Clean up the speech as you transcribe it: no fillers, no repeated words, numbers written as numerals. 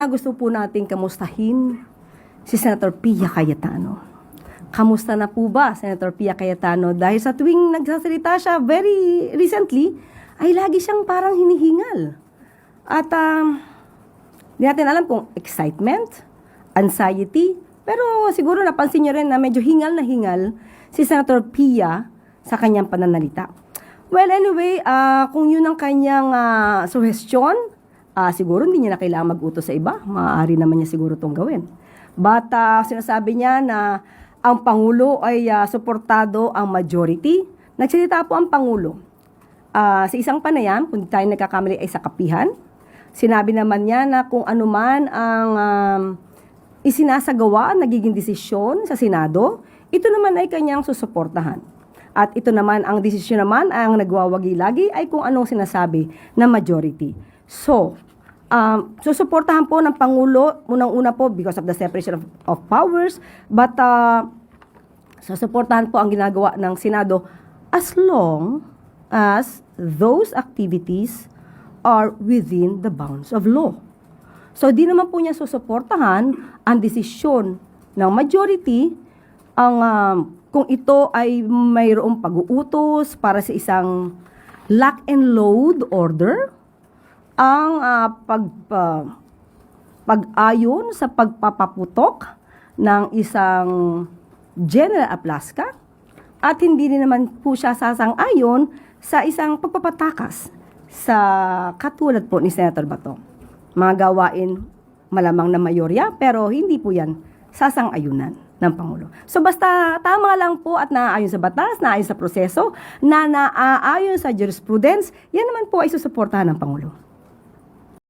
Gusto po nating kamustahin si Senator Pia Cayetano. Kamusta na po ba, Senator Pia Cayetano? Dahil sa tuwing nagsasalita siya very recently, ay lagi siyang parang hinihingal. At di natin alam kung excitement, anxiety, pero siguro napansin niyo rin na medyo hingal na hingal si Senator Pia sa kanyang pananalita. Well, anyway, kung yun ang kanyang suggestion, siguro hindi niya na kailangan mag-utos sa iba. Maaari naman niya siguro itong gawin. But sinasabi niya na ang Pangulo ay suportado ang majority. Nagsalita po ang Pangulo. Sa isang panayam, kung tayo nagkakamali ay sa kapihan, sinabi naman niya na kung anuman ang isinasagawa, nagiging desisyon sa Senado, ito naman ay kanyang susuportahan. At ito naman, ang desisyon naman, ang nagwawagi lagi ay kung anong sinasabi ng majority. So, susuportahan po ng Pangulo, unang-una po because of the separation of powers, but susuportahan po ang ginagawa ng Senado as long as those activities are within the bounds of law. So, di naman po niya susuportahan ang desisyon ng majority kung ito ay mayroong pag-uutos para sa isang lock and load order, ang pag-ayon sa pagpapaputok ng isang General Aplaska at hindi rin naman po siya sasang-ayon sa isang pagpapatakas sa katulad po ni Senator Bato. Mga gawain malamang na mayorya pero hindi po yan sasang-ayunan ng Pangulo. So basta tama lang po at naaayon sa batas, naaayon sa proseso, na naaayon sa jurisprudence, yan naman po ay susuportahan ng Pangulo.